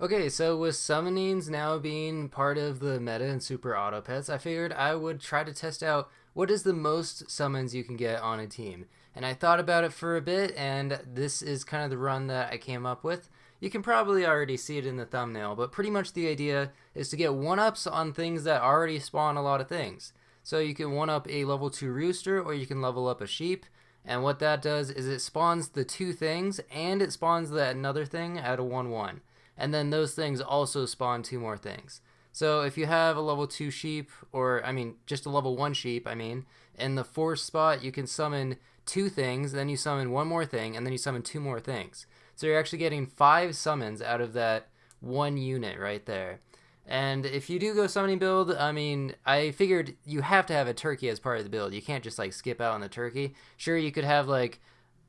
Okay, so with summonings now being part of the meta in Super Auto Pets, I figured I would try to test out what is the most summons you can get on a team. And I thought about it for a bit, and this is kind of the run that I came up with. You can probably already see it in the thumbnail, but pretty much the idea is to get 1-ups on things that already spawn a lot of things. So you can 1-up a level 2 rooster, or you can level up a sheep. And what that does is it spawns the two things, and it spawns that another thing at a 1-1, and then those things also spawn two more things. So if you have a level 2 sheep, or I mean, just a level 1 sheep, in the fourth spot, you can summon two things, then you summon one more thing, and then you summon two more things. So you're actually getting 5 summons out of that one unit right there. And if you do go summoning build, I figured you have to have a turkey as part of the build. You can't just like skip out on the turkey. Sure, you could have like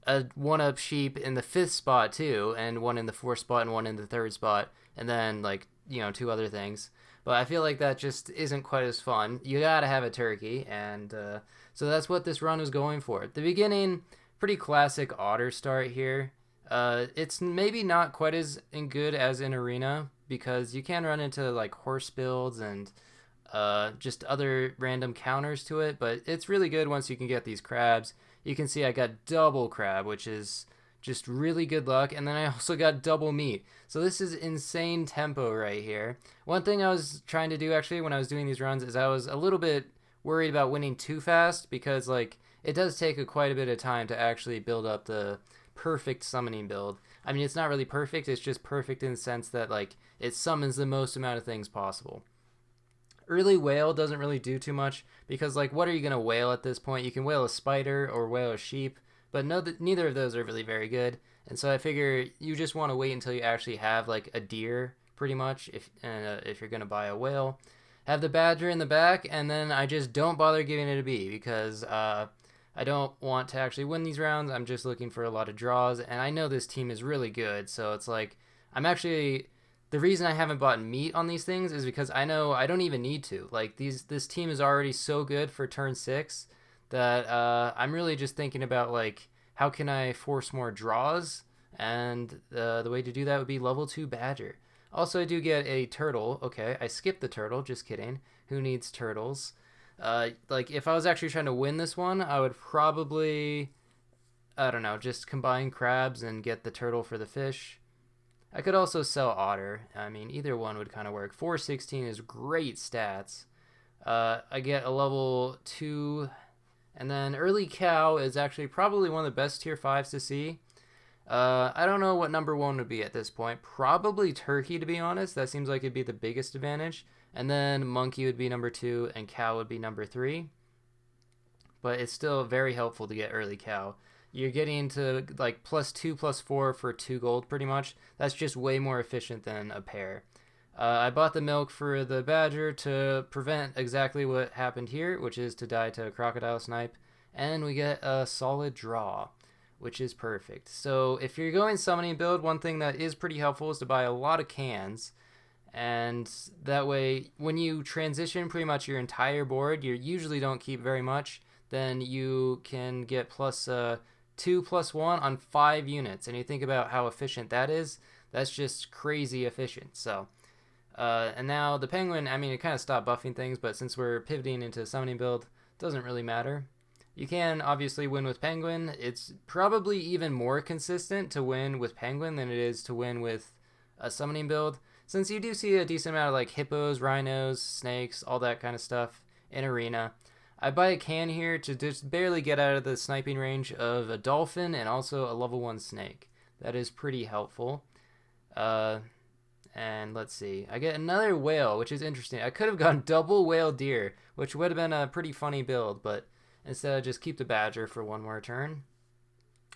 a 1-up sheep in the fifth spot too, and one in the fourth spot and one in the third spot, and then like two other things. But I feel like that just isn't quite as fun. You gotta have a turkey, and so that's what this run was going for. At the beginning, pretty classic otter start here. It's maybe not quite as good as in arena because you can run into like horse builds and just other random counters to it, but it's really good once you can get these crabs. You can see I got double crab, which is just really good luck, and then I also got double meat. So this is insane tempo right here. One thing I was trying to do actually when I was doing these runs is I was a little bit worried about winning too fast because like it does take quite a bit of time to actually build up the perfect summoning build. I mean, it's not really perfect, it's just perfect in the sense that like it summons the most amount of things possible. Early whale doesn't really do too much because like what are you going to whale at this point? You can whale a spider or whale a sheep, but no, neither of those are really very good. And so I figure you just want to wait until you actually have like a deer pretty much if you're going to buy a whale. Have the badger in the back, and then I just don't bother giving it a B because I don't want to actually win these rounds. I'm just looking for a lot of draws, and I know this team is really good, so it's like I'm actually the reason I haven't bought meat on these things is because I know I don't even need to. Like this team is already so good for turn 6 that I'm really just thinking about like how can I force more draws, and the way to do that would be level 2 badger. Also, I do get a turtle. Okay, I skipped the turtle. Just kidding. Who needs turtles? Like if I was actually trying to win this one, I would probably I don't know, just combine crabs and get the turtle for the fish. I could also sell otter. I mean, either one would kind of work. 416 is great stats. I get a level 2, and then early cow is actually probably one of the best tier 5s to see. I don't know what number 1 would be at this point. Probably turkey, to be honest. That seems like it'd be the biggest advantage. And then monkey would be number 2, and cow would be number 3. But it's still very helpful to get early cow. You're getting to like +2, +4 for 2 gold pretty much. That's just way more efficient than a pair. I bought the milk for the badger to prevent exactly what happened here, which is to die to a crocodile snipe, and we get a solid draw, which is perfect. So if you're going summoning build, one thing that is pretty helpful is to buy a lot of cans, and that way when you transition pretty much your entire board, you usually don't keep very much, then you can get +2 +1 on 5 units, and you think about how efficient that is. That's just crazy efficient. So and now the penguin, I mean, it kind of stopped buffing things, but since we're pivoting into summoning build, it doesn't really matter. You can obviously win with penguin. It's probably even more consistent to win with penguin than it is to win with a summoning build, since you do see a decent amount of like hippos, rhinos, snakes, all that kind of stuff in arena. I buy a can here to just barely get out of the sniping range of a dolphin and also a level 1 snake. That is pretty helpful. Uh, and let's see. I get another whale, which is interesting. I could have gone double whale deer, which would have been a pretty funny build, but instead I just keep the badger for one more turn.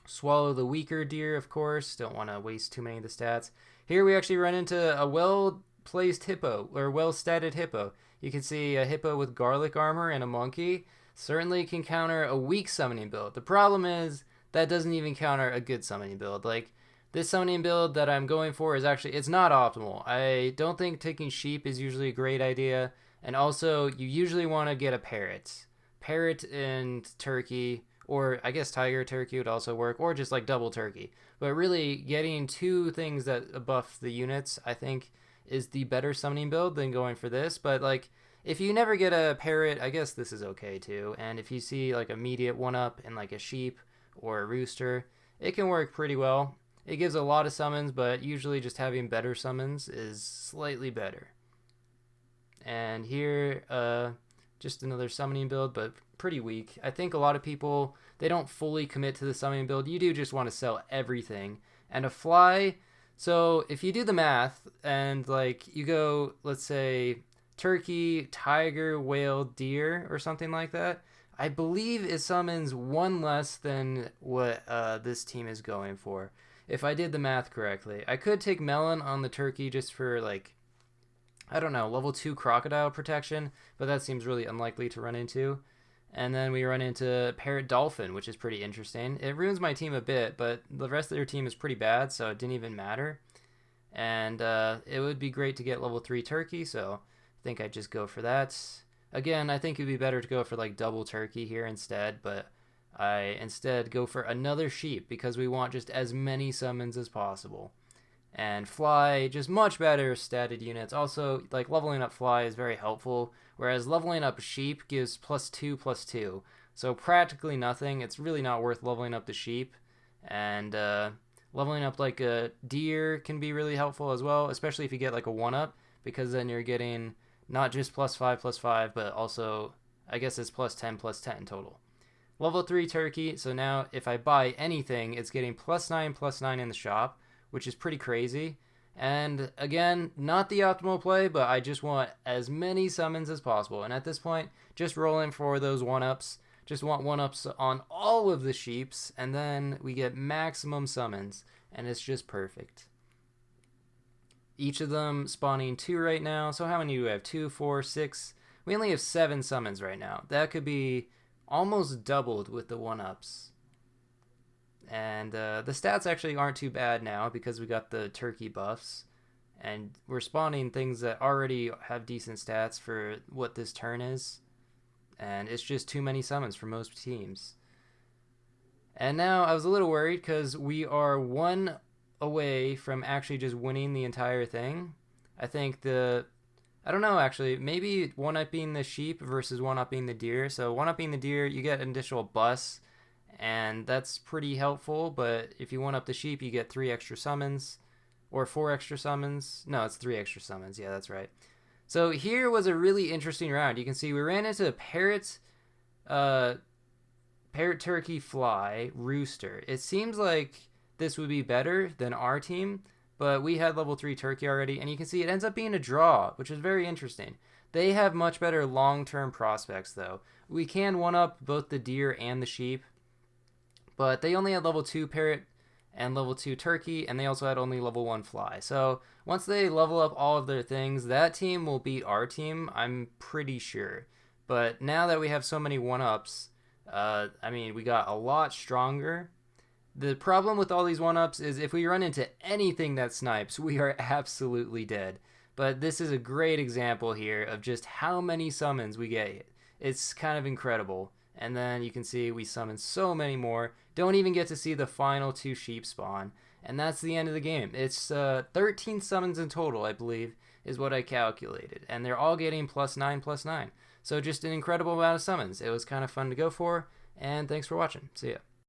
Swallow the weaker deer, of course. Don't want to waste too many of the stats. Here we actually run into a well-placed hippo, or well-statted hippo. You can see a hippo with garlic armor and a monkey. Certainly can counter a weak summoning build. The problem is that doesn't even counter a good summoning build. Like, this summoning build that I'm going for is actually, it's not optimal. I don't think taking sheep is usually a great idea. And also, you usually want to get a parrot. Parrot and turkey or I guess tiger turkey would also work, or just like double turkey. But really, getting two things that buff the units, I think, is the better summoning build than going for this. But like, if you never get a parrot, I guess this is okay too. And if you see like immediate one up in like a sheep or a rooster, it can work pretty well. It gives a lot of summons, but usually just having better summons is slightly better. And here, just another summoning build, but pretty weak. I think a lot of people, they don't fully commit to the summoning build. You do just want to sell everything. And a fly, so if you do the math and like you go, let's say turkey, tiger, whale, deer, or something like that, I believe it summons one less than what this team is going for. If I did the math correctly, I could take melon on the turkey just for like, I don't know, level 2 crocodile protection, but that seems really unlikely to run into. And then we run into parrot dolphin, which is pretty interesting. It ruins my team a bit, but the rest of their team is pretty bad, so it didn't even matter. And it would be great to get level 3 turkey, so I think I'd just go for that. Again, I think it'd be better to go for like double turkey here instead, but I instead go for another sheep because we want just as many summons as possible. And fly, just much better statted units. Also, like leveling up fly is very helpful, whereas leveling up sheep gives +2/+2. So practically nothing. It's really not worth leveling up the sheep. And leveling up like a deer can be really helpful as well, especially if you get like a 1-up, because then you're getting not just +5/+5, but also, I guess it's +10/+10 total. Level 3 turkey, so now if I buy anything, it's getting +9/+9 in the shop, which is pretty crazy. And again, not the optimal play, but I just want as many summons as possible. And at this point, just rolling for those 1-ups. Just want 1-ups on all of the sheeps, and then we get maximum summons, and it's just perfect. Each of them spawning 2 right now. So how many do we have? 2, 4, 6. We only have 7 summons right now. That could be almost doubled with the 1-ups. And the stats actually aren't too bad now because we got the turkey buffs. And we're spawning things that already have decent stats for what this turn is. And it's just too many summons for most teams. And now I was a little worried because we are 1 away from actually just winning the entire thing. I think I don't know actually, maybe 1-upping the sheep versus 1-upping the deer. So 1-upping the deer, you get an additional bus, and that's pretty helpful. But if you 1-up the sheep, you get 3 extra summons, or 4 extra summons. No, it's 3 extra summons. Yeah, that's right. So here was a really interesting round. You can see we ran into parrot, turkey, fly, rooster. It seems like this would be better than our team, but we had level 3 turkey already, and you can see it ends up being a draw, which is very interesting. They have much better long-term prospects, though. We can 1-up both the deer and the sheep, but they only had level 2 parrot and level 2 turkey, and they also had only level 1 fly. So once they level up all of their things, that team will beat our team, I'm pretty sure. But now that we have so many 1-ups, I mean, we got a lot stronger. The problem with all these 1-ups is if we run into anything that snipes, we are absolutely dead. But this is a great example here of just how many summons we get. It's kind of incredible. And then you can see we summon so many more. Don't even get to see the final 2 sheep spawn. And that's the end of the game. It's 13 summons in total, I believe, is what I calculated. And they're all getting +9/+9. So just an incredible amount of summons. It was kind of fun to go for. And thanks for watching. See ya.